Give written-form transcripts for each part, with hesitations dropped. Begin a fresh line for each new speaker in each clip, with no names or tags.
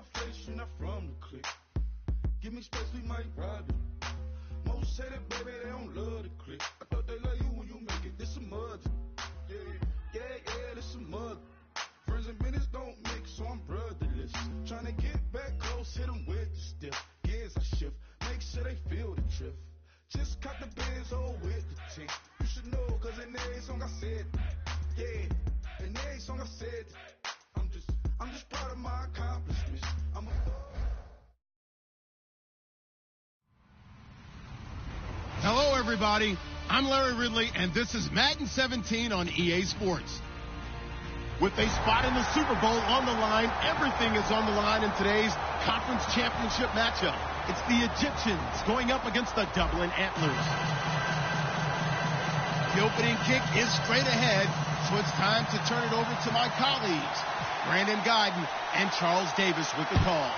my face, you're not from the clique. Give me space, we might rob it. Most say that, baby, they don't love the clique. I thought they love you when you make it. This some mud. Yeah, this some mud. Friends and minutes don't mix, so I'm brotherless. Trying to get back close, hit them with the stiff. Gears I shift, make sure they feel the drift. Just cut the bands all with the tint. You should know, cause in every song I said, yeah, in every song I said, I'm just proud of my accomplishments.
Hello, everybody. I'm Larry Ridley, and this is Madden 17 on EA Sports. With a spot in the Super Bowl on the line, everything is on the line in today's conference championship matchup. It's the Egyptians going up against the Dublin Antlers. The opening kick is straight ahead, so it's time to turn it over to my colleagues, Brandon Guyton and Charles Davis with the call.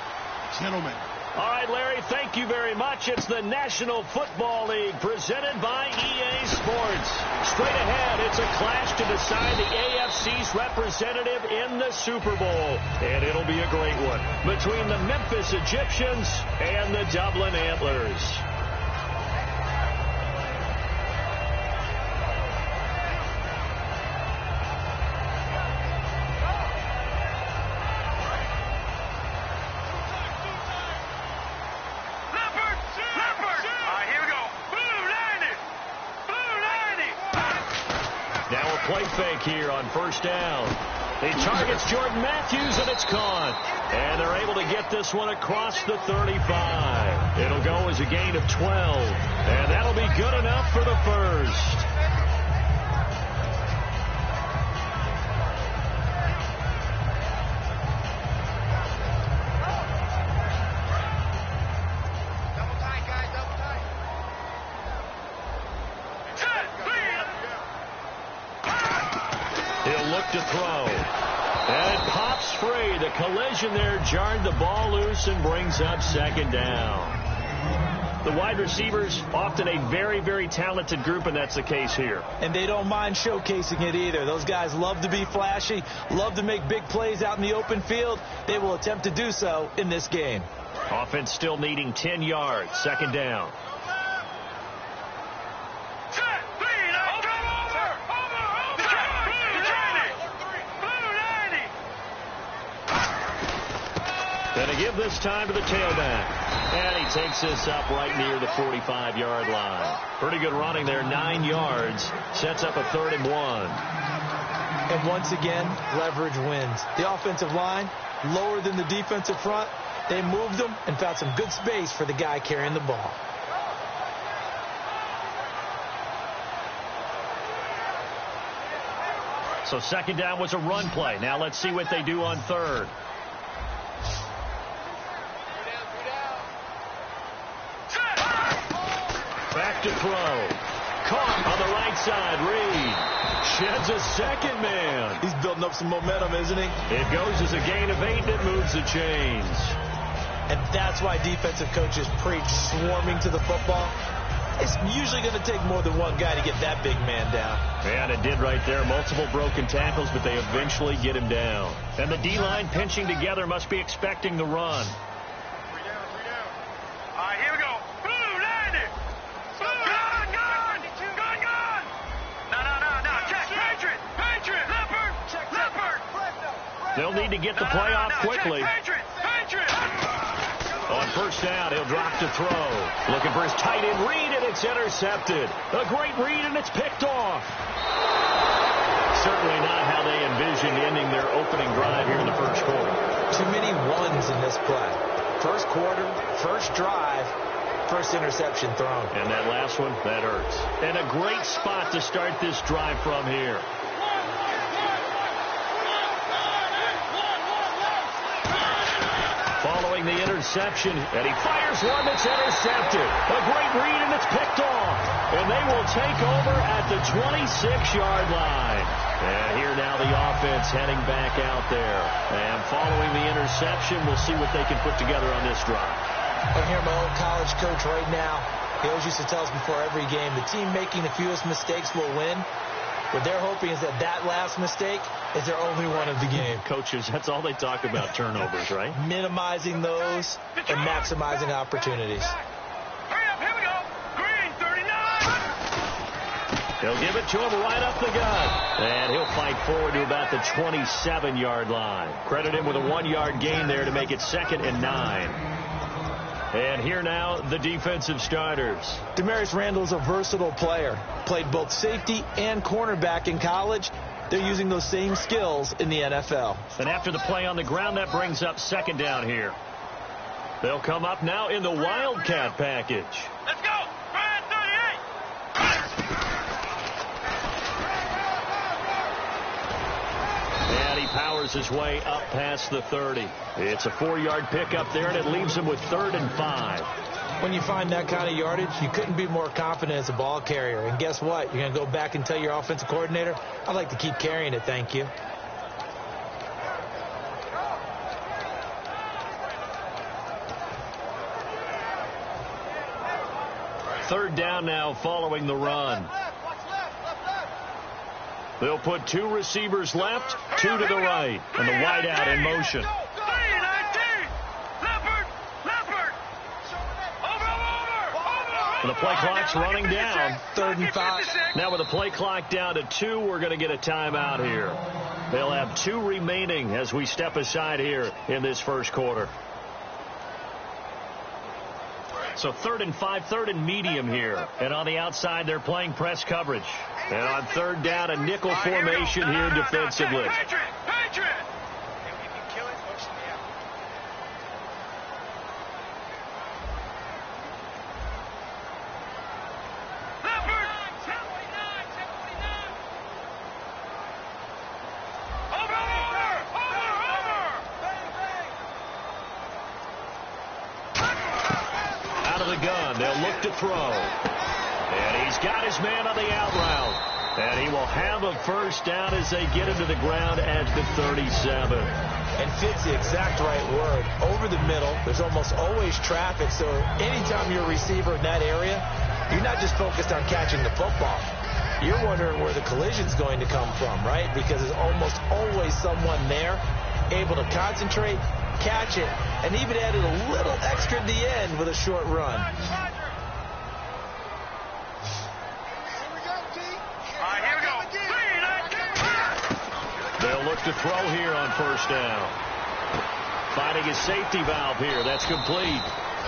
Gentlemen.
All right, Larry, thank you very much. It's the National Football League presented by EA Sports. Straight ahead, it's a clash to decide the AFC's representative in the Super Bowl. And it'll be a great one between the Memphis Egyptians and the Dublin Antlers. Play fake here on first down. He targets Jordan Matthews, and it's caught. And they're able to get this one across the 35. It'll go as a gain of 12. And that'll be good enough for the first. To throw. And it pops free. The collision there jarred the ball loose and brings up second down. The wide receivers, often a very, very talented group, and that's the case here.
And they don't mind showcasing it either. Those guys love to be flashy, love to make big plays out in the open field. They will attempt to do so in this game.
Offense still needing 10 yards. Second down. Going to give this time to the tailback. And he takes this up right near the 45-yard line. Pretty good running there, 9 yards. Sets up a 3rd and 1.
And once again, leverage wins. The offensive line, lower than the defensive front. They moved them and found some good space for the guy carrying the ball.
So second down was a run play. Now let's see what they do on third. Back to throw. Caught on the right side. Reed sheds a second man.
He's building up some momentum, isn't he?
It goes as a gain of 8, and it moves the chains.
And that's why defensive coaches preach swarming to the football. It's usually going to take more than one guy to get that big man down.
And it did right there. Multiple broken tackles, but they eventually get him down. And the D-line pinching together must be expecting the run. They'll need to get the play off quickly. On first down, he'll drop to throw. Looking for his tight end Reed, and it's intercepted. A great read, and it's picked off. Certainly not how they envisioned ending their opening drive here in the first quarter.
Too many ones in this play. First quarter, first drive, first interception thrown.
And that last one, that hurts. And a great spot to start this drive from here. Following the interception, and he fires one that's intercepted. A great read, and it's picked off. And they will take over at the 26-yard line. And here now the offense heading back out there. And following the interception, we'll see what they can put together on this drive.
I hear my old college coach right now. He always used to tell us before every game, the team making the fewest mistakes will win. What they're hoping is that that last mistake is their only one of the game.
Coaches, that's all they talk about, turnovers, right?
Minimizing those and maximizing opportunities.
They'll give it to him right up the gut. And he'll fight forward to about the 27-yard line. Credit him with a 1-yard gain there to make it 2nd and 9. And here now, the defensive starters.
Demarius Randall is a versatile player. Played both safety and cornerback in college. They're using those same skills in the NFL.
And after the play on the ground, that brings up 2nd down here. They'll come up now in the Wildcat package.
Let's go! Brian 38!
And he powers his way up past the 30. It's a 4-yard pickup there, and it leaves him with 3rd and 5.
When you find that kind of yardage, you couldn't be more confident as a ball carrier. And guess what? You're going to go back and tell your offensive coordinator, I'd like to keep carrying it, thank you.
Third down now following the run. They'll put 2 receivers left, 2 to the right, and the wide out in motion. And the play clock's running down.
3rd and 5.
Now with the play clock down to 2, we're going to get a timeout here. They'll have 2 remaining as we step aside here in this first quarter. So 3rd and 5, 3rd and medium here. And on the outside, they're playing press coverage. And on 3rd down, a nickel formation here defensively. They'll look to throw. And he's got his man on the out route. And he will have a first down as they get into the ground at the 37.
And fits the exact right word. Over the middle, there's almost always traffic. So anytime you're a receiver in that area, you're not just focused on catching the football. You're wondering where the collision's going to come from, right? Because there's almost always someone there able to concentrate, catch it, and even added a little extra at the end with a short run.
They'll look to throw here on first down. Finding his safety valve here. That's complete.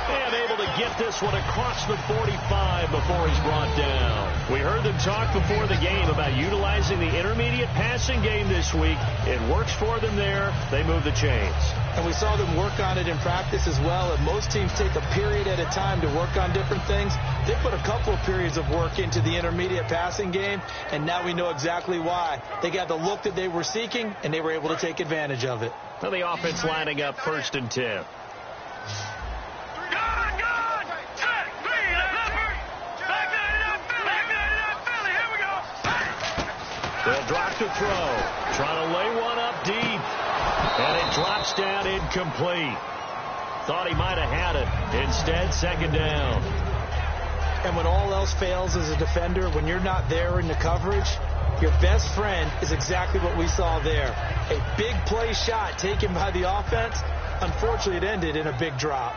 And able to get this one across the 45 before he's brought down. We heard them talk before the game about utilizing the intermediate passing game this week. It works for them there. They move the chains.
And we saw them work on it in practice as well. And most teams take a period at a time to work on different things. They put a couple of periods of work into the intermediate passing game, and now we know exactly why. They got the look that they were seeking, and they were able to take advantage of it.
Now the offense lining up 1st and 10. They'll drop to throw. Trying to lay one up deep. And it drops down incomplete. Thought he might have had it. Instead, 2nd down.
And when all else fails as a defender, when you're not there in the coverage, your best friend is exactly what we saw there. A big play shot taken by the offense. Unfortunately, it ended in a big drop.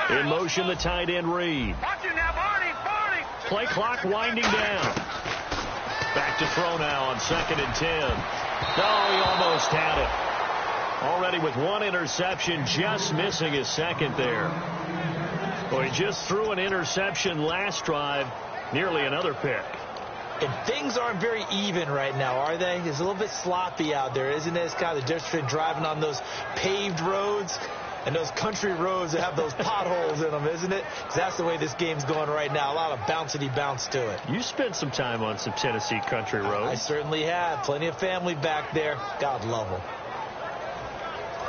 In motion, the tight end Reed. Play clock winding down. Back to throw now on 2nd and 10. Oh, he almost had it. Already with 1 interception, just missing his 2nd there. Well, he just threw an interception last drive, nearly another pick.
And things aren't very even right now, are they? It's a little bit sloppy out there, isn't it? It's kind of the difference between driving on those paved roads and those country roads that have those potholes in them, isn't it? Because that's the way this game's going right now. A lot of bouncy bounce to it.
You spent some time on some Tennessee country roads.
I certainly have. Plenty of family back there. God love them.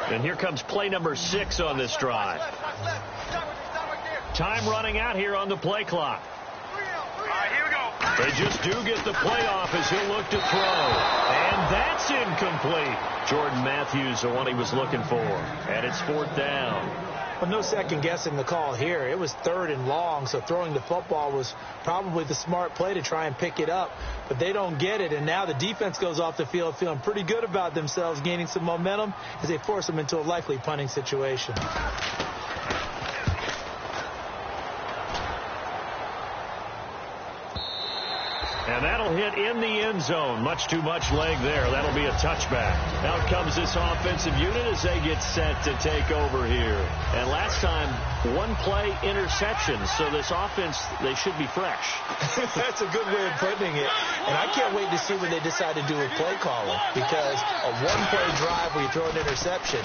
And here comes play number 6 on this drive. Time running out here on the play clock.
Here we go.
They just do get the play off as he'll look to throw. And that's incomplete. Jordan Matthews, the one he was looking for. And it's 4th down.
Well, no second guessing the call here. It was 3rd and long, so throwing the football was probably the smart play to try and pick it up. But they don't get it, and now the defense goes off the field feeling pretty good about themselves, gaining some momentum as they force them into a likely punting situation.
And that'll hit in the end zone. Much too much leg there. That'll be a touchback. Out comes this offensive unit as they get set to take over here. And last time, 1 play interception. So this offense, they should be fresh.
That's a good way of putting it. And I can't wait to see what they decide to do with play calling. Because a 1-play drive where you throw an interception,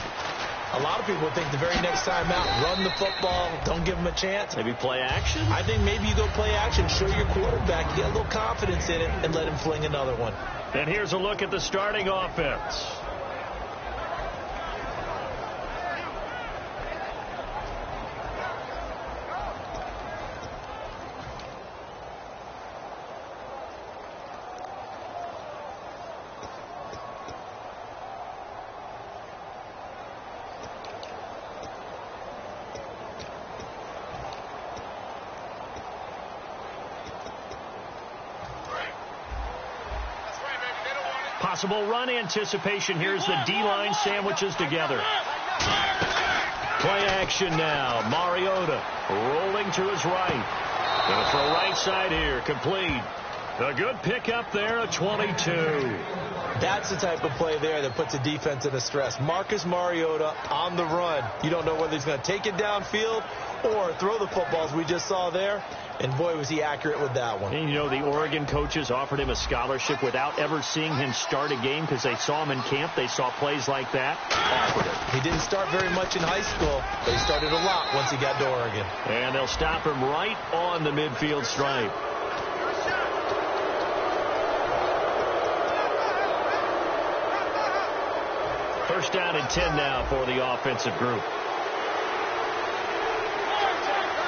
a lot of people think the very next time out, run the football, don't give them a chance.
Maybe play action?
I think maybe you go play action, show your quarterback, get a little confidence in it, and let him fling another one.
And here's a look at the starting offense. Possible run anticipation. Here's the D-line sandwiches together. Play action now. Mariota rolling to his right. Gonna throw right side here. Complete. A good pickup there at 22.
That's the type of play there that puts the defense in a stress. Marcus Mariota on the run. You don't know whether he's going to take it downfield or throw the footballs we just saw there. And boy, was he accurate with that one.
And you know, the Oregon coaches offered him a scholarship without ever seeing him start a game because they saw him in camp. They saw plays like that. Offered it.
He didn't start very much in high school, but he started a lot once he got to Oregon.
And they'll stop him right on the midfield stripe. First down and 10 now for the offensive group.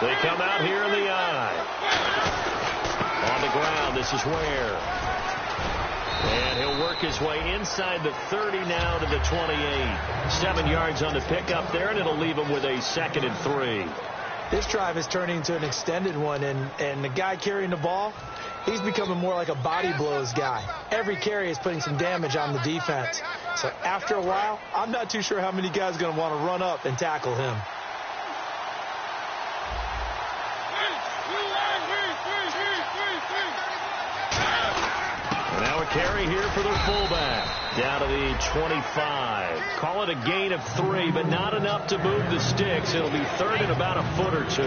They come out here in the eye. On the ground, this is Ware. And he'll work his way inside the 30 now to the 28. 7 yards on the pickup there, and it'll leave him with a 2nd and 3.
This drive is turning into an extended one, and the guy carrying the ball, he's becoming more like a body blows guy. Every carry is putting some damage on the defense. So after a while, I'm not too sure how many guys are going to want to run up and tackle him.
Now a carry here for the fullback. Down to the 25. Call it a gain of 3, but not enough to move the sticks. It'll be 3rd and about a foot or 2.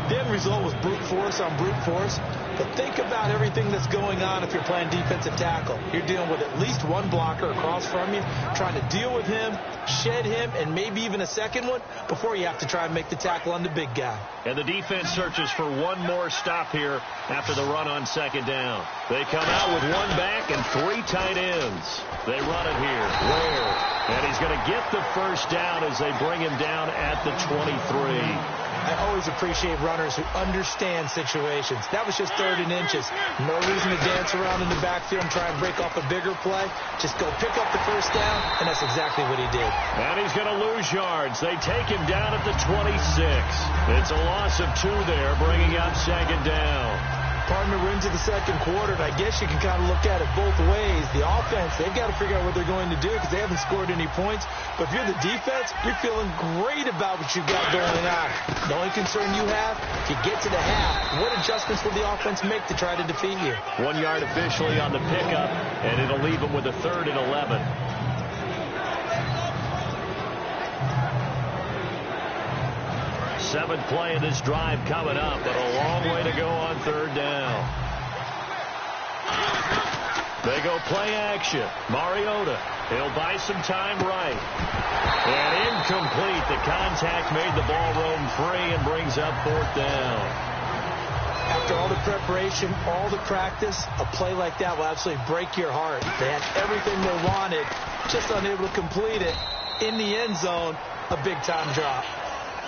The end result was brute force on brute force. But think about everything that's going on if you're playing defensive tackle. You're dealing with at least one blocker across from you, trying to deal with him, shed him, and maybe even a second one before you have to try and make the tackle on the big guy.
And the defense searches for one more stop here after the run on 2nd down. They come out with 1 back and 3 tight ends. They run it here. Ware. And he's going to get the first down as they bring him down at the 23.
I always appreciate runners who understand situations. That was just 3rd and inches. No reason to dance around in the backfield and try and break off a bigger play. Just go pick up the first down, and that's exactly what he did.
And he's going to lose yards. They take him down at the 26. It's a loss of 2 there, bringing up 2nd down.
Partner, we're into the 2nd quarter, and I guess you can kind of look at it both ways. The offense, they've got to figure out what they're going to do because they haven't scored any points. But if you're the defense, you're feeling great about what you've got going on. The only concern you have, if you get to the half, what adjustments will the offense make to try to defeat you?
1 yard officially on the pickup, and it'll leave them with a 3rd and 11. Seventh play of this drive coming up, but a long way to go on 3rd down. They go play action. Mariota, he'll buy some time right. And incomplete. The contact made the ball roam free and brings up 4th down.
After all the preparation, all the practice, a play like that will absolutely break your heart. They had everything they wanted, just unable to complete it. in the end zone, a big-time drop.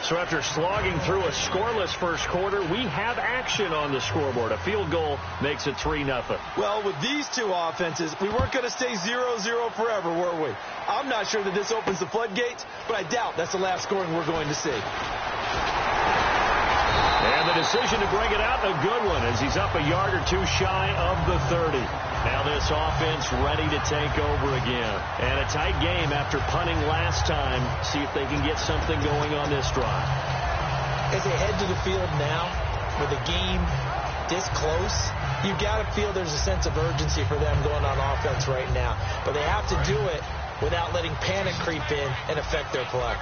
So after slogging through a scoreless first quarter, we have action on the scoreboard. A field goal makes it 3-0.
Well, with these two offenses, we weren't going to stay 0-0 forever, were we? I'm not sure that this opens the floodgates, but I doubt that's the last scoring we're going to see.
And the decision to bring it out, a good one, as he's up a yard or two shy of the 30. Now this offense ready to take over again. And a tight game after punting last time. See if they can get something going on this drive.
As they head to the field now, with the game this close, you've got to feel there's a sense of urgency for them going on offense right now. But they have to do it without letting panic creep in and affect their play.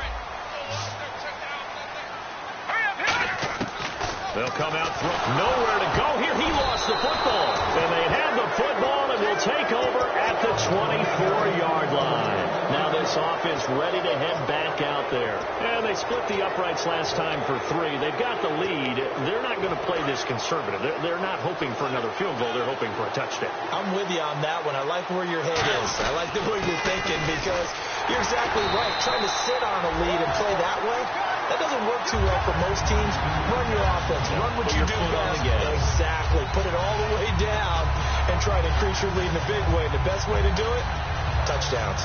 They'll come out, nowhere to go here. He lost the football. And they have the football and will take over at the 24-yard line. Now this offense ready to head back out there. And they split the uprights last time for 3. They've got the lead. They're not going to play this conservative. They're not hoping for another field goal. They're hoping for a touchdown.
I'm with you on that one. I like where your head is. I like the way you're thinking because you're exactly right. Trying to sit on a lead and play that way, that doesn't work too well for most teams. Run your offense. Run what you do best. Exactly. Put it all the way down and try to increase your lead in a big way. The best way to do it, touchdowns.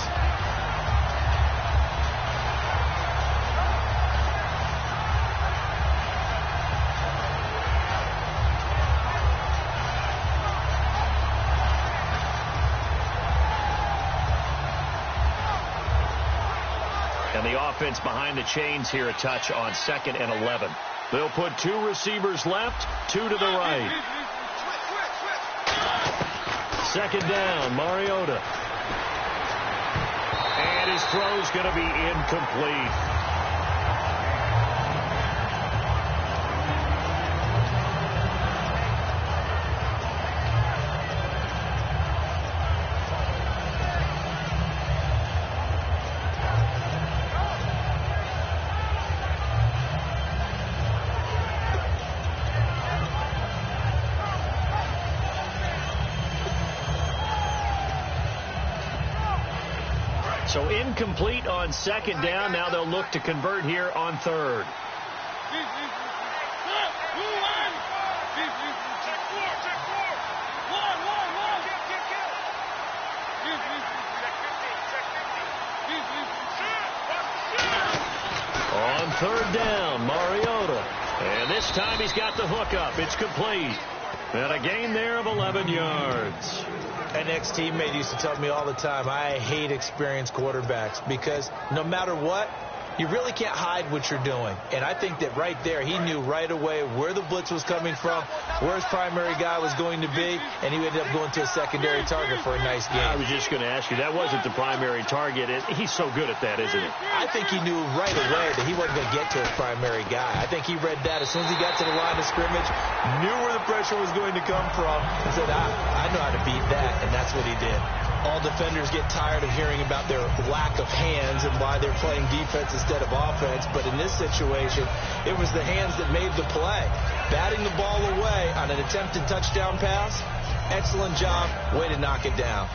And the offense behind the chains here, a touch on 2nd and 11. They'll put 2 receivers left, 2 to the right. 2nd down, Mariota. And his throw's going to be incomplete. So incomplete on 2nd down. Now they'll look to convert here on 3rd. On 3rd down, Mariota. And this time he's got the hook up. It's complete. And a gain there of 11 yards.
An ex-teammate used to tell me all the time, I hate experienced quarterbacks because no matter what, you really can't hide what you're doing. And I think that right there, he knew right away where the blitz was coming from, where his primary guy was going to be, and he ended up going to a secondary target for a nice game.
I was just going to ask you, that wasn't the primary target. He's so good at that, isn't he?
I think he knew right away that he wasn't going to get to his primary guy. I think he read that as soon as he got to the line of scrimmage, knew where the pressure was going to come from, and said, I know how to beat that, and that's what he did. All defenders get tired of hearing about their lack of hands and why they're playing defense instead of offense. But in this situation, it was the hands that made the play. Batting the ball away on an attempted touchdown pass, excellent job. Way to knock it down.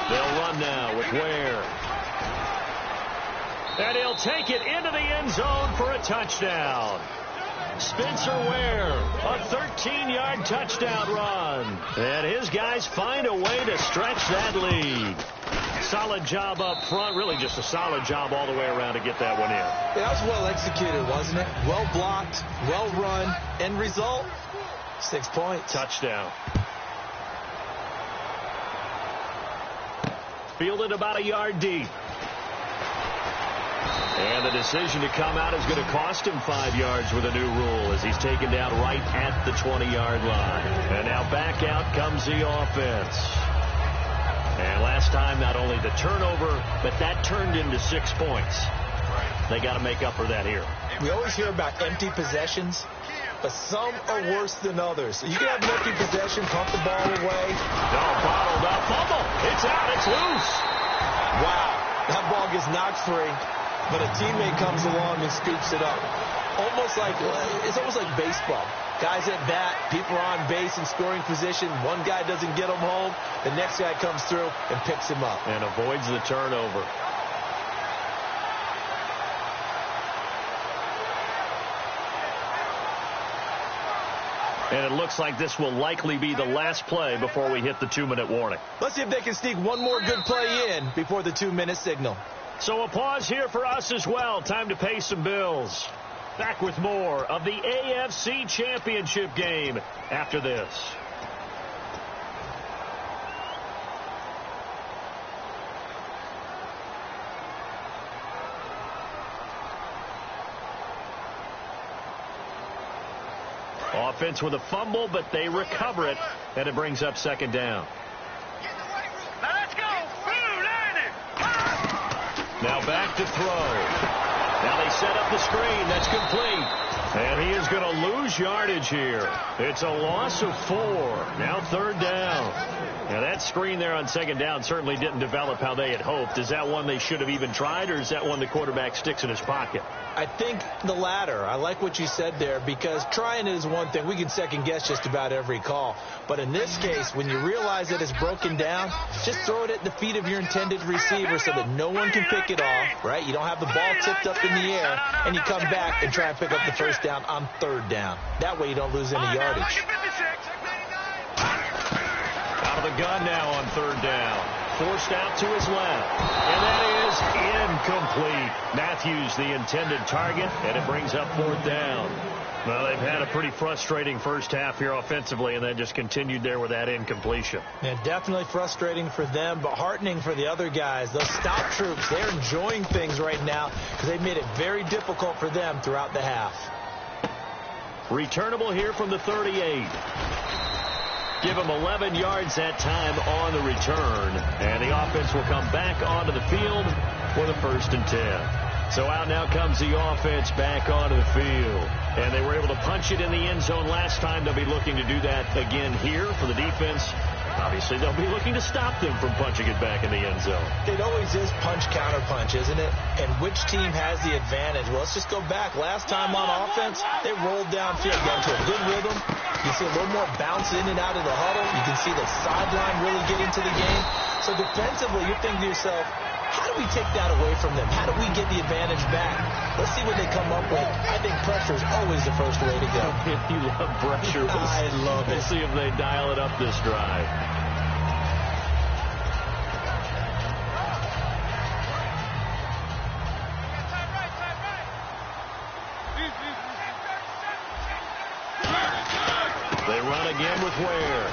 They'll run now with Ware. And he'll take it into the end zone for a touchdown. Spencer Ware, a 13-yard touchdown run. And his guys find a way to stretch that lead. Solid job up front, really just a solid job all the way around to get that one in.
That was well executed, wasn't it? Well blocked, well run. End result, 6 points.
Touchdown. Fielded about a yard deep. And the decision to come out is going to cost him 5 yards with a new rule as he's taken down right at the 20-yard line. And now back out comes the offense. And last time, not only the turnover, but that turned into 6 points. They got to make up for that here.
We always hear about empty possessions, but some are worse than others. You can have an empty possession, pump the ball away.
No, bottled up, fumble. It's out, it's loose.
Wow, that ball gets knocked free. But a teammate comes along and scoops it up. It's almost like baseball. Guys at bat, people are on base in scoring position. One guy doesn't get him home. The next guy comes through and picks him up.
And avoids the turnover. And it looks like this will likely be the last play before we hit the 2-minute warning.
Let's see if they can sneak one more good play in before the 2-minute signal.
So a pause here for us as well. Time to pay some bills. Back with more of the AFC Championship game after this. Offense with a fumble, but they recover it, and it brings up second down.
Now let's go. Blue, learn it.
Now back to throw. Now they set up the screen. That's complete. And he is going to lose yardage here. It's a loss of 4. Now third down. Now that screen there on second down certainly didn't develop how they had hoped. Is that one they should have even tried, or is that one the quarterback sticks in his pocket?
I think the latter. I like what you said there, because trying it is one thing. We can second guess just about every call. But in this case, when you realize that it's broken down, just throw it at the feet of your intended receiver so that no one can pick it off, right? You don't have the ball tipped up in the air, and you come back and try and pick up the first down on third down. That way you don't lose any yardage.
Out of the gun now on third down. Forced out to his left. And that is incomplete. Matthews, the intended target, and it brings up fourth down. Well, they've had a pretty frustrating first half here offensively, and then just continued there with that incompletion.
Yeah, definitely frustrating for them, but heartening for the other guys. Those stop troops, they're enjoying things right now because they've made it very difficult for them throughout the half.
Returnable here from the 38. Give him 11 yards that time on the return. And the offense will come back onto the field for the 1st and 10. So out now comes the offense back onto the field. And they were able to punch it in the end zone last time. They'll be looking to do that again here for the defense. Obviously, they'll be looking to stop them from punching it back in the end zone.
It always is punch-counter-punch, isn't it? And which team has the advantage? Well, let's just go back. Last time on offense, they rolled downfield, got into a good rhythm. You see a little more bounce in and out of the huddle. You can see the sideline really get into the game. So defensively, you're thinking to yourself, how do we take that away from them? How do we get the advantage back? Let's see what they come up with. I think pressure is always the first way to go.
You love pressure.
I love it.
We'll see if they dial it up this drive. They run again with Ware.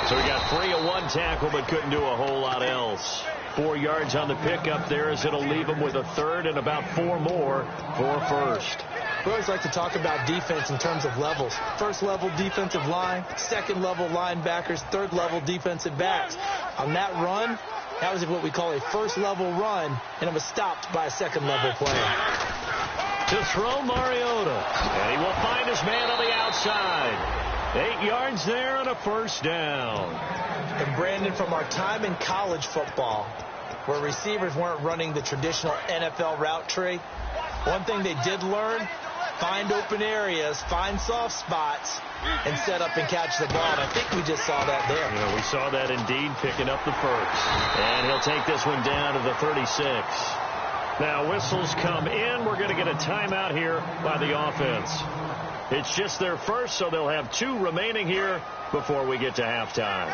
So he got free of one tackle but couldn't do a whole lot else. 4 yards on the pickup there as it'll leave him with a third and about 4 more for first.
We always like to talk about defense in terms of levels. First level defensive line, second level linebackers, third level defensive backs. On that run, that was what we call a first level run, and it was stopped by a second level player.
To throw Mariota, and he will find his man on the outside. 8 yards there and a first down.
And Brandon, from our time in college football, where receivers weren't running the traditional NFL route tree, one thing they did learn, find open areas, find soft spots, and set up and catch the ball. And I think we just saw that there.
Yeah, we saw that indeed, picking up the first. And he'll take this one down to the 36. Now whistles come in. We're going to get a timeout here by the offense. It's just their first, so they'll have 2 remaining here before we get to halftime.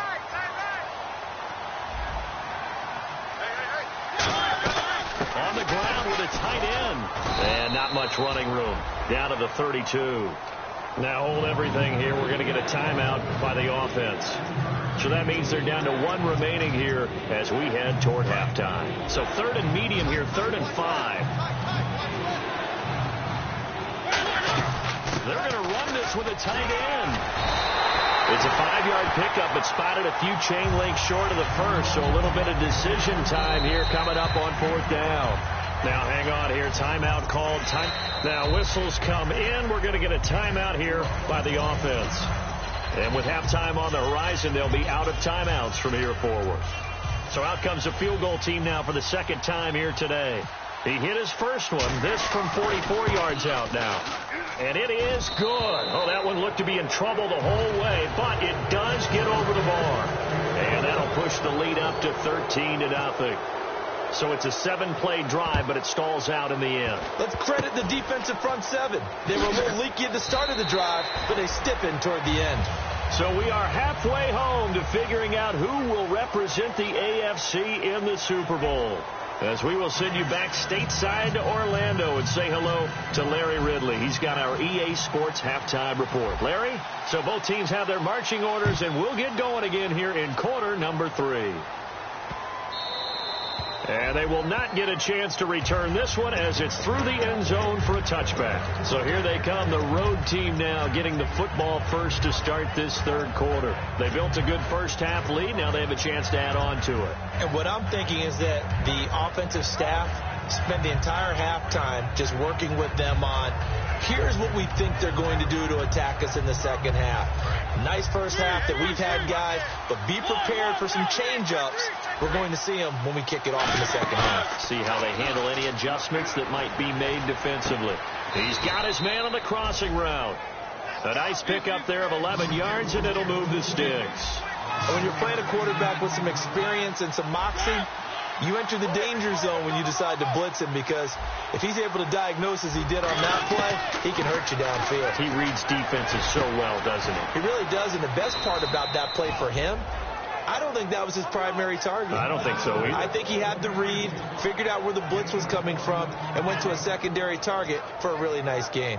On the ground with a tight end. And not much running room. Down to the 32. Now hold everything here. We're going to get a timeout by the offense. So that means they're down to 1 remaining here as we head toward halftime. So 3rd and medium here, 3rd and 5. They're going to run this with a tight end. It's a 5-yard pickup, but spotted a few chain links short of the first, so a little bit of decision time here coming up on 4th down. Now hang on here, timeout called. Now whistles come in. We're going to get a timeout here by the offense. And with halftime on the horizon, they'll be out of timeouts from here forward. So out comes the field goal team now for the 2nd time here today. He hit his first one, this from 44 yards out now. And it is good. Oh, that one looked to be in trouble the whole way, but it does get over the bar. And that'll push the lead up to 13-0. So it's a 7-play drive, but it stalls out in the end.
Let's credit the defensive front seven. They were a little leaky at the start of the drive, but they stiffened toward the end.
So we are halfway home to figuring out who will represent the AFC in the Super Bowl, as we will send you back stateside to Orlando and say hello to Larry Ridley. He's got our EA Sports halftime report. Larry, so both teams have their marching orders, and we'll get going again here in quarter number 3. And they will not get a chance to return this one as it's through the end zone for a touchback. So here they come, the road team now getting the football first to start this third quarter. They built a good first half lead. Now they have a chance to add on to it.
And what I'm thinking is that the offensive staff spent the entire halftime just working with them on, here's what we think they're going to do to attack us in the second half. Nice first half that we've had, guys, but be prepared for some change-ups. We're going to see them when we kick it off in the second half.
See how they handle any adjustments that might be made defensively. He's got his man on the crossing route. A nice pickup there of 11 yards, and it'll move the sticks.
When you're playing a quarterback with some experience and some moxie, you enter the danger zone when you decide to blitz him, because if he's able to diagnose as he did on that play, he can hurt you downfield.
He reads defenses so well, doesn't he?
He really does, and the best part about that play for him, I don't think that was his primary target.
I don't think so either.
I think he had the read, figured out where the blitz was coming from, and went to a secondary target for a really nice gain.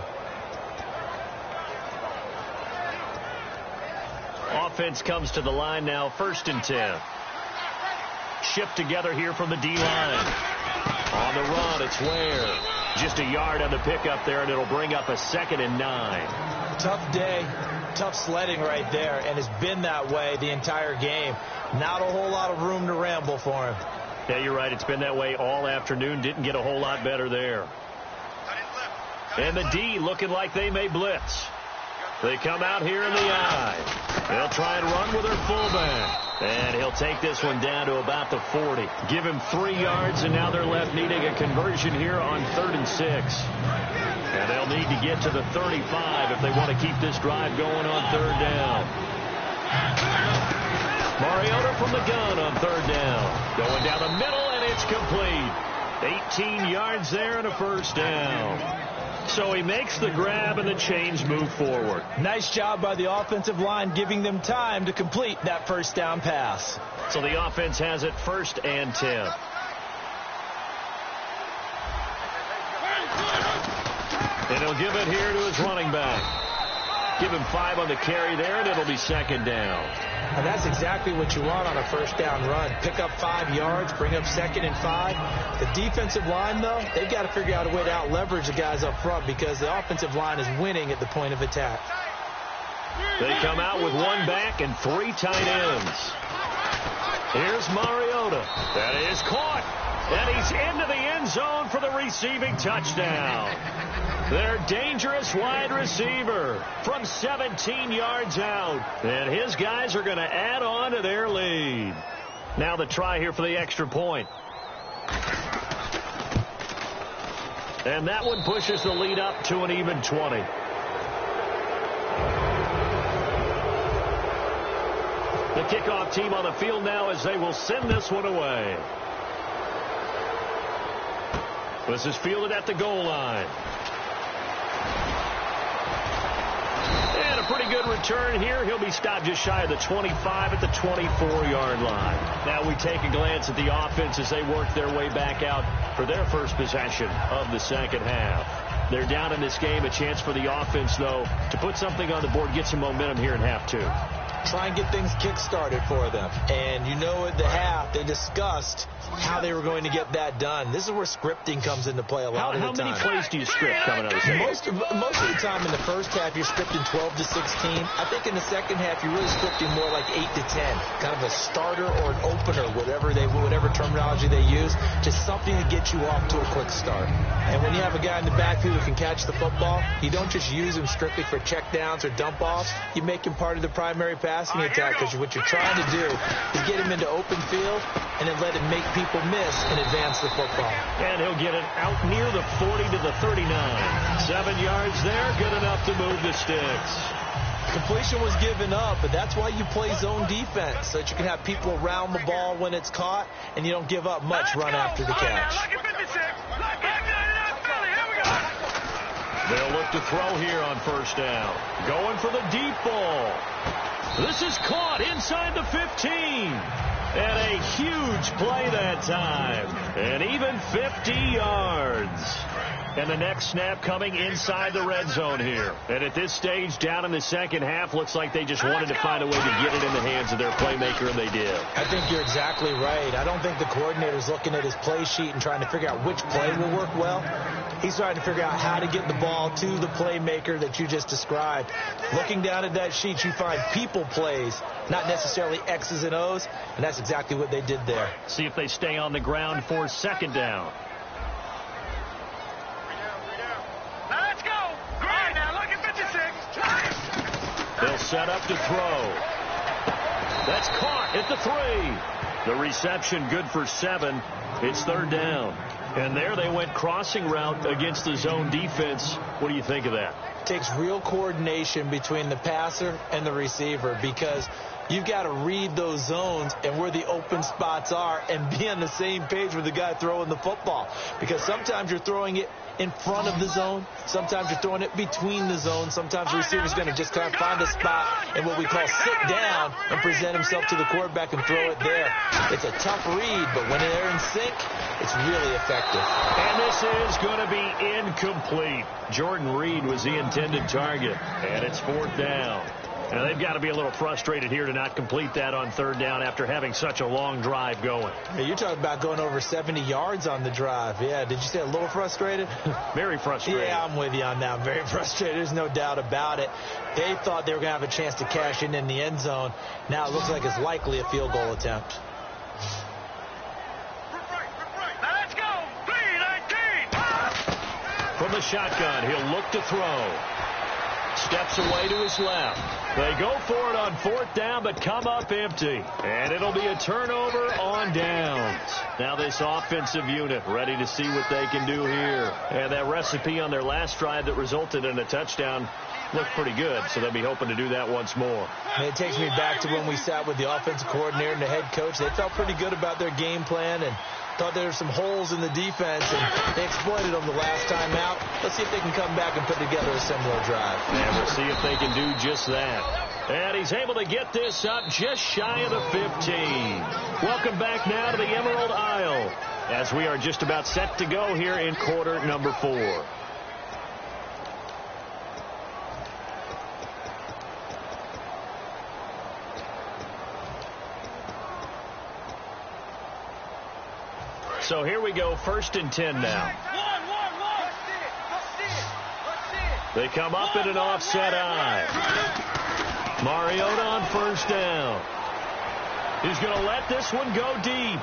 Offense comes to the line now, 1st and 10. Shift together here from the D-line. On the run, it's Ware. Just a yard on the pickup there, and it'll bring up a 2nd and 9.
Tough day, tough sledding right there, and it's been that way the entire game. Not a whole lot of room to ramble for him.
Yeah, you're right. It's been that way all afternoon. Didn't get a whole lot better there. And the D looking like they may blitz. They come out here in the I. They'll try and run with their fullback. And he'll take this one down to about the 40. Give him 3 yards, and now they're left needing a conversion here on 3rd and 6. And they'll need to get to the 35 if they want to keep this drive going on 3rd down. Mariota from the gun on 3rd down. Going down the middle, and it's complete. 18 yards there and a 1st down. So he makes the grab, and the chains move forward.
Nice job by the offensive line, giving them time to complete that 1st down pass.
So the offense has it 1st and 10. And he'll give it here to his running back. Give him 5 on the carry there, and it'll be 2nd down.
And that's exactly what you want on a 1st down run. Pick up 5 yards, bring up 2nd and 5. The defensive line, though, they've got to figure out a way to out-leverage the guys up front, because the offensive line is winning at the point of attack.
They come out with 1 back and 3 tight ends. Here's Mariota. That is caught. And he's into the end zone for the receiving touchdown. Their dangerous wide receiver from 17 yards out. And his guys are going to add on to their lead. Now the try here for the extra point. And that one pushes the lead up to an even 20. The kickoff team on the field now as they will send this one away. This is fielded at the goal line. And a pretty good return here. He'll be stopped just shy of the 25 at the 24-yard line. Now we take a glance at the offense as they work their way back out for their first possession of the second half. They're down in this game. A chance for the offense, though, to put something on the board, get some momentum here in half 2.
Try and get things kick-started for them. And you know, at the half, they discussed how they were going to get that done. This is where scripting comes into play a lot of the time.
How many plays do you script coming out of the second?
Most of the time in the first half, you're scripting 12 to 16. I think in the second half, you're really scripting more like 8 to 10. Kind of a starter or an opener, whatever terminology they use. Just something to get you off to a quick start. And when you have a guy in the backfield who can catch the football, you don't just use him strictly for checkdowns or dump-offs. You make him part of the primary pass passing attack, because what you're trying to do is get him into open field and then let him make people miss and advance the football.
And he'll get it out near the 40 to the 39. 7 yards there, good enough to move the sticks.
Completion was given up, but that's why you play zone defense, so that you can have people around the ball when it's caught, and you don't give up much run after the catch.
They'll look to throw here on first down. Going for the deep ball. This is caught inside the 15. And a huge play that time. And even 50 yards. And the next snap coming inside the red zone here. And at this stage, down in the second half, looks like they just wanted to find a way to get it in the hands of their playmaker, and they did.
I think you're exactly right. I don't think the coordinator's looking at his play sheet and trying to figure out which play will work well. He's trying to figure out how to get the ball to the playmaker that you just described. Looking down at that sheet, you find people plays, not necessarily X's and O's, and that's exactly what they did there.
See if they stay on the ground for second down. They'll set up to throw. That's caught at the 3. The reception good for 7. It's third down. And there they went crossing route against the zone defense. What do you think of that?
It takes real coordination between the passer and the receiver, because you've got to read those zones and where the open spots are and be on the same page with the guy throwing the football. Because sometimes you're throwing it in front of the zone. Sometimes you're throwing it between the zones. Sometimes the receiver's going to just kind of find a spot and what we call sit down and present himself to the quarterback and throw it there. It's a tough read, but when they're in sync, it's really effective.
And this is going to be incomplete. Jordan Reed was the intended target, and it's fourth down. Now, they've got to be a little frustrated here to not complete that on third down after having such a long drive going.
Hey, you're talking about going over 70 yards on the drive. Yeah, did you say a little frustrated?
Very frustrated.
Yeah, I'm with you on that. Very frustrated. There's no doubt about it. They thought they were going to have a chance to cash in the end zone. Now it looks like it's likely a field goal attempt.
Let's go. 3-19.
From the shotgun, he'll look to throw. Steps away to his left. They go for it on fourth down, but come up empty. And it'll be a turnover on downs. Now this offensive unit ready to see what they can do here. And that recipe on their last drive that resulted in a touchdown looked pretty good, so they'll be hoping to do that once more.
And it takes me back to when we sat with the offensive coordinator and the head coach. They felt pretty good about their game plan and thought there were some holes in the defense, and they exploited them the last time out. Let's see if they can come back and put together a similar drive.
And we'll see if they can do just that. And he's able to get this up just shy of the 15. Welcome back now to the Emerald Isle as we are just about set to go here in quarter number 4. So here we go, 1st and 10 now. They come up in an offset eye. Mariota on first down. He's going to let this one go deep.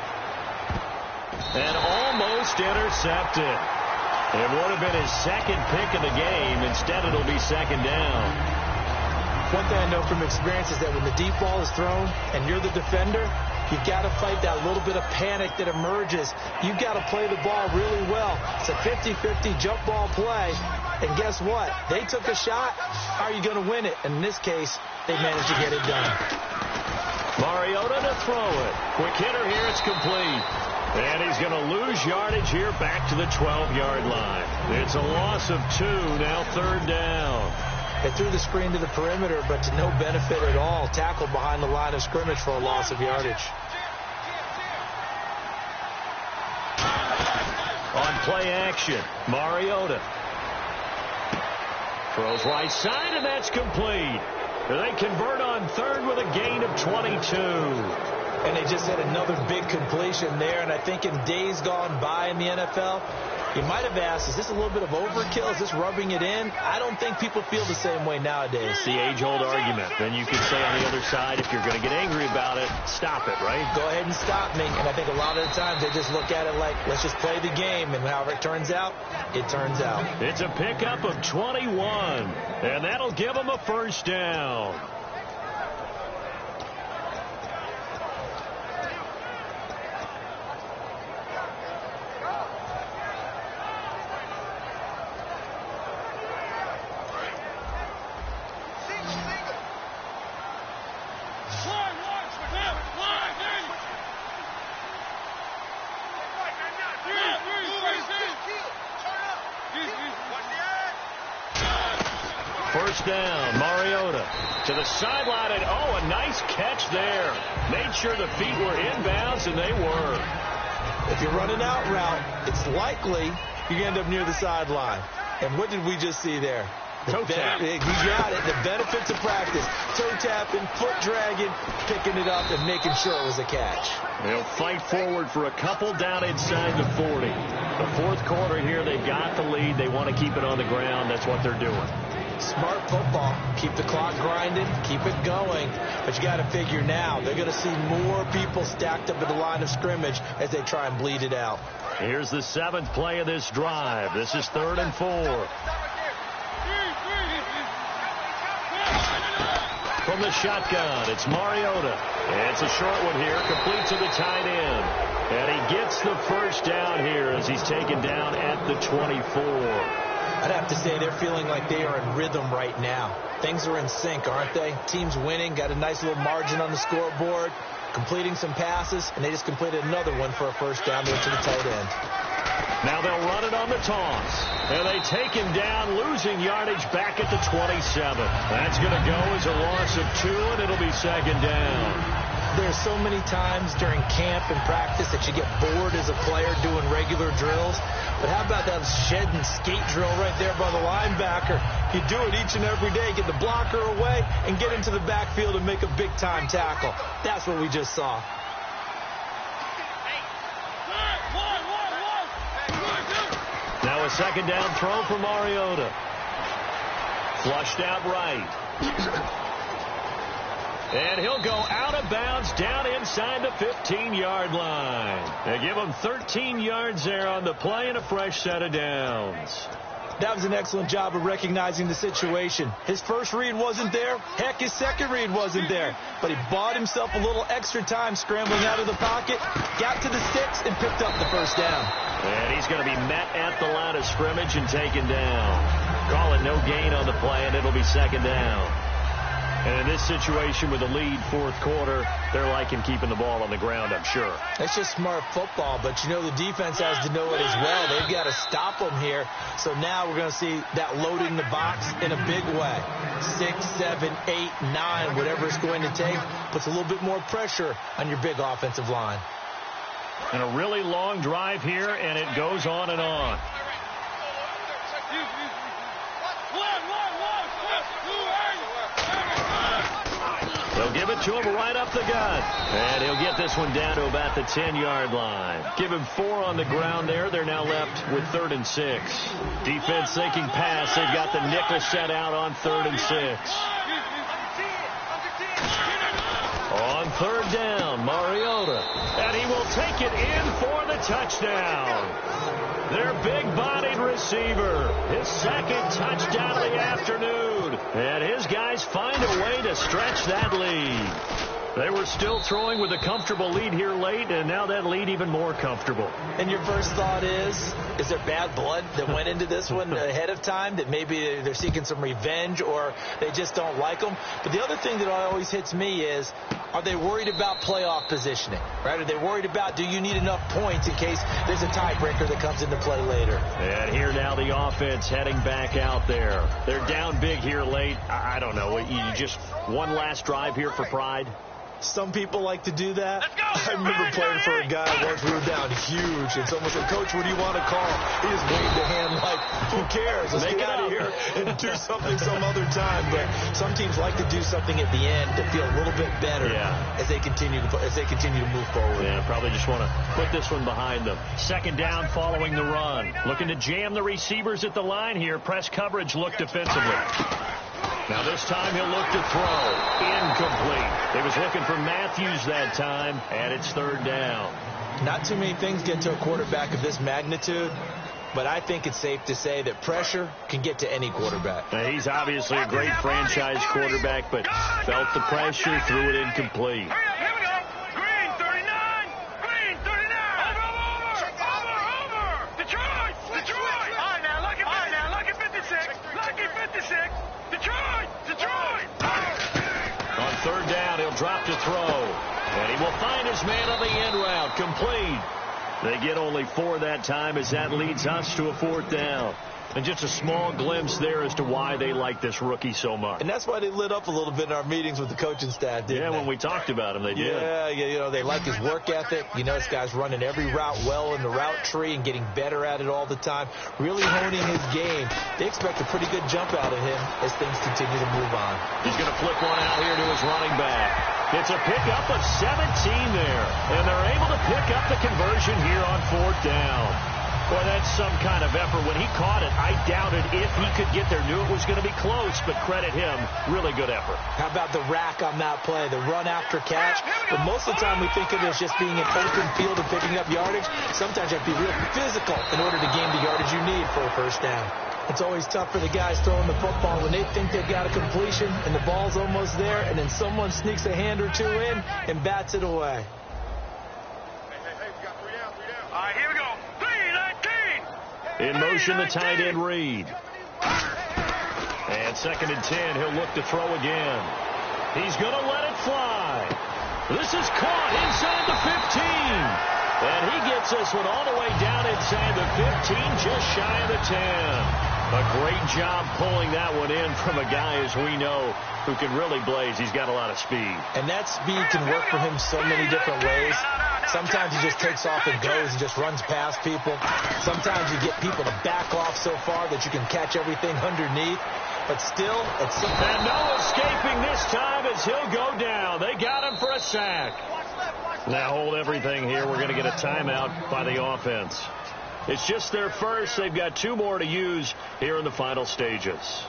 And almost intercepted. It would have been his second pick of the game. Instead, it'll be second down.
One thing I know from experience is that when the deep ball is thrown and you're the defender, you've got to fight that little bit of panic that emerges. You've got to play the ball really well. It's a 50-50 jump ball play. And guess what? They took a shot. How are you going to win it? And in this case, they managed to get it done.
Mariota to throw it. Quick hitter here. It's complete. And he's going to lose yardage here back to the 12-yard line. It's a loss of 2. Now third down.
They threw the screen to the perimeter, but to no benefit at all. Tackled behind the line of scrimmage for a loss of yardage.
On play action, Mariota. Throws right side, and that's complete. They convert on third with a gain of 22.
And they just had another big completion there. And I think in days gone by in the NFL, you might have asked, is this a little bit of overkill? Is this rubbing it in? I don't think people feel the same way nowadays.
It's the age-old argument. Then you can say on the other side, if you're going to get angry about it, stop it, right?
Go ahead and stop me. And I think a lot of the times they just look at it like, let's just play the game. And however it turns out, it turns out.
It's a pickup of 21. And that'll give them a first down. First down, Mariota to the sideline, and a nice catch there. Made sure the feet were inbounds, and they were.
If you're running out route, it's likely you end up near the sideline. And what did we just see there?
Toe tap.
You got it. The benefits of practice. Toe tapping, foot dragging, picking it up, and making sure it was a catch.
They'll fight forward for a couple down inside the 40. The fourth quarter here, they've got the lead. They want to keep it on the ground. That's what they're doing.
Smart football. Keep the clock grinding. Keep it going. But you got to figure now, they're going to see more people stacked up at the line of scrimmage as they try and bleed it out.
Here's the 7th play of this drive. This is 3rd and 4. From the shotgun, it's Mariota. It's a short one here, complete to the tight end. And he gets the first down here as he's taken down at the 24.
I'd have to say they're feeling like they are in rhythm right now. Things are in sync, aren't they? Team's winning, got a nice little margin on the scoreboard, completing some passes, and they just completed another one for a first down there to the tight end.
Now they'll run it on the toss. And they take him down, losing yardage back at the 27. That's going to go as a loss of 2, and it'll be 2nd down.
There's so many times during camp and practice that you get bored as a player doing regular drills. But how about that shed and skate drill right there by the linebacker? You do it each and every day, get the blocker away, and get into the backfield and make a big-time tackle. That's what we just saw.
Now a 2nd down throw for Mariota. Flushed out right. And he'll go out of bounds down inside the 15-yard line. They give him 13 yards there on the play and a fresh set of downs.
That was an excellent job of recognizing the situation. His first read wasn't there. Heck, his second read wasn't there. But he bought himself a little extra time scrambling out of the pocket, got to the sticks, and picked up the first down.
And he's going to be met at the line of scrimmage and taken down. Call it no gain on the play, and it'll be 2nd down. And in this situation with the lead, 4th quarter, they're liking keeping the ball on the ground, I'm sure.
That's just smart football, but you know the defense has to know it as well. They've got to stop them here. So now we're going to see that loading the box in a big way. 6, 7, 8, 9, whatever it's going to take, puts a little bit more pressure on your big offensive line.
And a really long drive here, and it goes on and on. They'll give it to him right up the gut. And he'll get this one down to about the 10-yard line. Give him 4 on the ground there. They're now left with 3rd and 6. Defense thinking pass. They've got the nickel set out on 3rd and 6. On 3rd down, Mariota. And he will take it in for the touchdown. Their big-bodied receiver. His 2nd touchdown of the afternoon. And his guys find a way to stretch that lead. They were still throwing with a comfortable lead here late, and now that lead even more comfortable.
And your first thought is there bad blood that went into this one ahead of time, that maybe they're seeking some revenge or they just don't like them? But the other thing that always hits me is, are they worried about playoff positioning? Right? Are they worried about, do you need enough points in case there's a tiebreaker that comes into play later?
And here now the offense heading back out there. They're down big here late. I don't know. You just one last drive here for pride?
Some people like to do that. I remember playing for a guy once. We were down huge, and someone said, "Coach, what do you want to call?" He just waved a hand like, "Who cares? Let's get out of here and do something some other time." But some teams like to do something at the end to feel a little bit better as they continue to move forward.
Yeah, probably just want to put this one behind them. 2nd down following the run. Looking to jam the receivers at the line here. Press coverage look defensively. Now this time he'll look to throw. Incomplete. He was looking for Matthews that time, and it's 3rd down.
Not too many things get to a quarterback of this magnitude, but I think it's safe to say that pressure can get to any quarterback.
Now, he's obviously a great franchise quarterback, but felt the pressure, threw it incomplete.
Here we go. Green 39. Green 39. Over. Detroit. All right, now, lucky 56. Lucky 56. Detroit!
On 3rd down, he'll drop to throw. And he will find his man on the end route. Complete. They get only 4 that time as that leads us to a 4th down. And just a small glimpse there as to why they like this rookie so much.
And that's why they lit up a little bit in our meetings with the coaching staff, didn't they?
When we talked about him, they did.
Yeah, you know, they like his work ethic. You know, this guy's running every route well in the route tree and getting better at it all the time, really honing his game. They expect a pretty good jump out of him as things continue to move on.
He's going to flip one out here to his running back. It's a pickup of 17 there, and they're able to pick up the conversion here on 4th down. Boy, that's some kind of effort. When he caught it, I doubted if he could get there. Knew it was going to be close, but credit him. Really good effort.
How about the rack on that play, the run after catch? But most of the time we think of it as just being an open field and picking up yardage. Sometimes you have to be real physical in order to gain the yardage you need for a first down. It's always tough for the guys throwing the football when they think they've got a completion and the ball's almost there, and then someone sneaks a hand or two in and bats it away.
Here we go.
In motion, the tight end Reed. And 2nd and 10, he'll look to throw again. He's going to let it fly. This is caught inside the 15. And he gets this one all the way down inside the 15, just shy of the 10. A great job pulling that one in from a guy, as we know, who can really blaze. He's got a lot of speed.
And that speed can work for him so many different ways. Sometimes he just takes off and goes and just runs past people. Sometimes you get people to back off so far that you can catch everything underneath. But still, it's something.
And no escaping this time as he'll go down. They got him for a sack. Now hold everything here. We're going to get a timeout by the offense. It's just their first. They've got 2 more to use here in the final stages.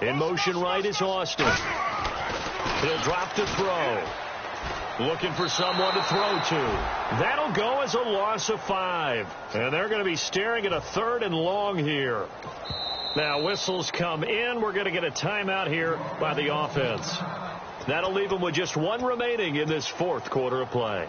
In motion right is Austin. He'll drop to throw. Looking for someone to throw to. That'll go as a loss of 5. And they're going to be staring at a 3rd and long here. Now whistles come in. We're going to get a timeout here by the offense. That'll leave them with just 1 remaining in this 4th quarter of play.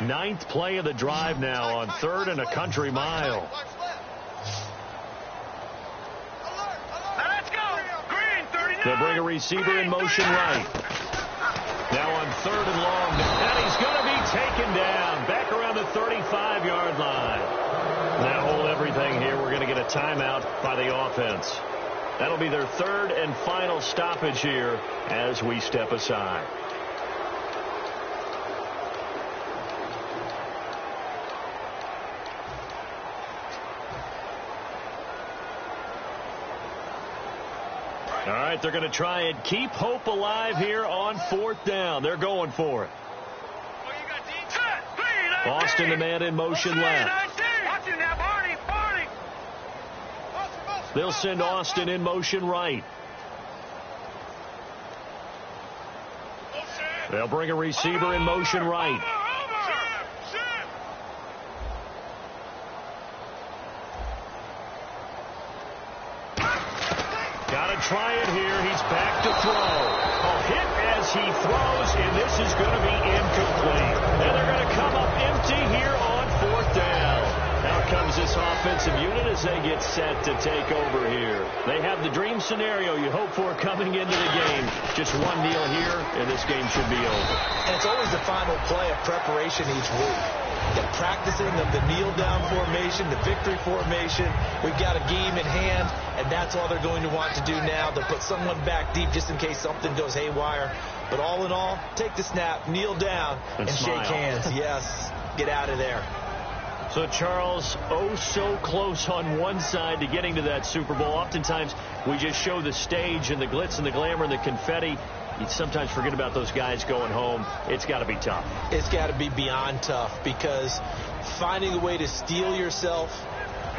Ninth play of the drive now on 3rd and a country mile.
Let's go. Green, 39.
They'll bring a receiver in motion right. Now on 3rd and long. And he's going to be taken down. Back around the 35-yard line. Now hold everything here. We're going to get a timeout by the offense. That'll be their 3rd and final stoppage here as we step aside. All right, they're going to try and keep hope alive here on 4th down. They're going for it. Austin, the man in motion left. They'll send Austin in motion right. They'll bring a receiver in motion right. Try it here. He's back to throw. A hit as he throws, and this is going to be incomplete. And they're going to come up empty here on 4th down. Now comes this offensive unit as they get set to take over here. They have the dream scenario you hope for coming into the game. Just 1 kneel here, and this game should be over.
And it's always the final play of preparation each week. The practicing of the kneel-down formation, the victory formation. We've got a game in hand, and that's all they're going to want to do now. They'll put someone back deep just in case something goes haywire. But all in all, take the snap, kneel down, and shake hands. Yes, get out of there.
So, Charles, oh so close on one side to getting to that Super Bowl. Oftentimes, we just show the stage and the glitz and the glamour and the confetti. You sometimes forget about those guys going home. It's got to be tough.
It's got to be beyond tough, because finding a way to steel yourself,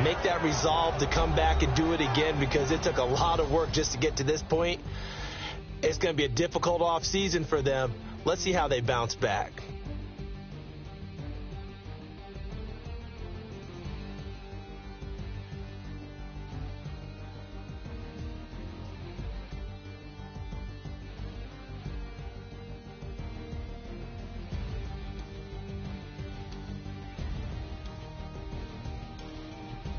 make that resolve to come back and do it again, because it took a lot of work just to get to this point. It's going to be a difficult offseason for them. Let's see how they bounce back.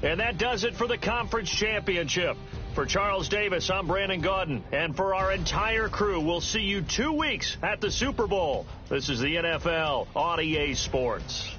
And that does it for the conference championship. For Charles Davis, I'm Brandon Gaudin. And for our entire crew, we'll see you 2 weeks at the Super Bowl. This is the NFL on EA Sports.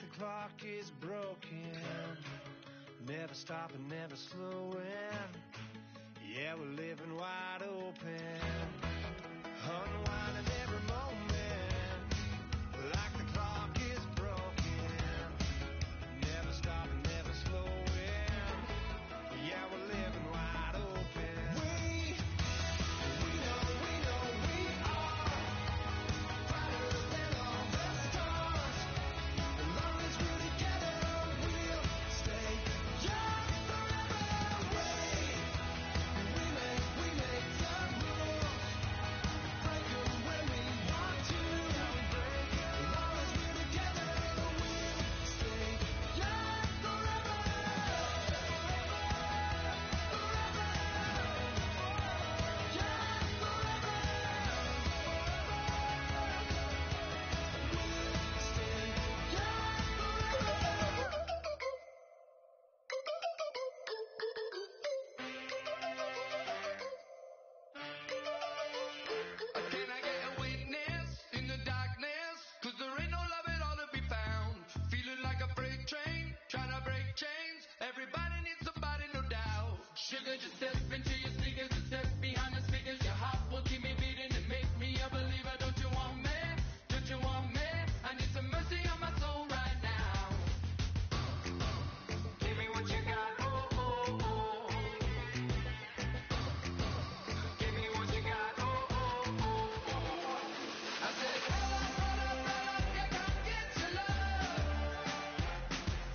the clock is broken, never stopping, never slowing. Yeah, we're living wide open, unwinding every moment, like the clock is broken, never stopping, never slowing. Yeah, we're living wide open. We know we are brighter than all the stars. As long as we're together, we'll stay young forever. We make the rules, break 'em when we want to. As long as we're together, we'll stay young forever.
Can I get a witness in the darkness? 'Cause there ain't no love at all to be found. Feeling like a freight train, trying to break chains. Everybody needs somebody, no doubt. Sugar, just step into your sneakers and step behind the speakers. Your heart will keep me beating and make me a believer. Don't you want me? Don't you want me? I need some mercy on my soul right now. Give me what you got, oh, oh, oh. Give me what you got, oh, oh, oh. I said, roll up, yeah, come get your love.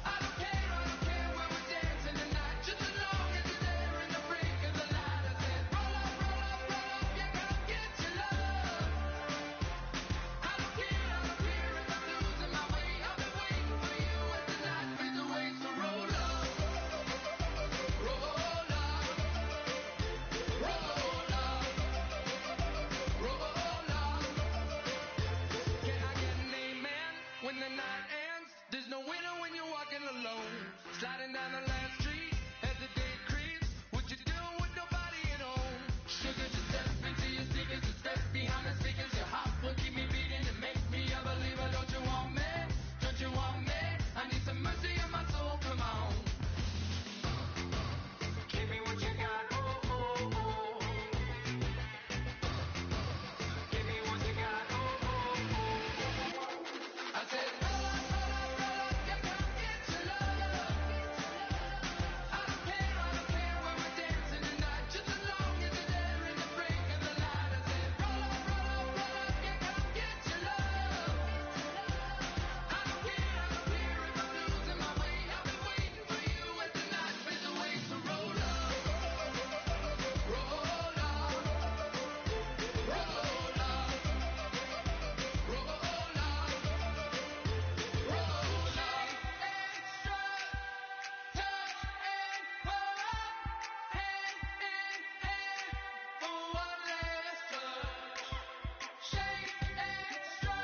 I don't care where we're dancing tonight, just as long as you're there in the brink of the light. I said, roll up, yeah, come get your love. I don't care if I'm losing my way. I've been waiting for you as the night fades away. So roll up, roll up, roll up, roll up. Can I get an amen when the night ends? There's no winner when you're walking alone. Sliding down the last street as the day creeps. What you doing with nobody at home? Sugar, just step into your sneakers and step behind the speakers. Your heart will keep me beating and make me a believer. Don't you want me? Don't you want me? I need some mercy on my soul. Come on. Give me what you got. Oh, oh, oh. Give me what you got. Oh, oh, oh. I said, roll up, yeah, come get your love. I don't care where we're dancing tonight, just as long as you're there in the break of the light. I said, roll up, yeah, come get your love. I don't care if I'm losing my way. I've been waiting for you as the night fades away. So roll up, roll up, roll up, roll up, roll up. Extra touch and pull, hand in hand for one last touch. Shake extra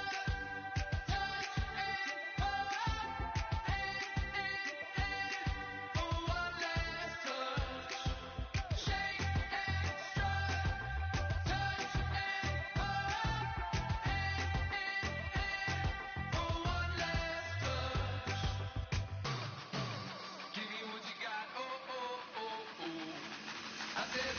touch and pull, hand in hand for one last touch. Shake extra touch and pull, hand in hand for one last touch. Give me what you got, oh, oh, oh, oh. I said,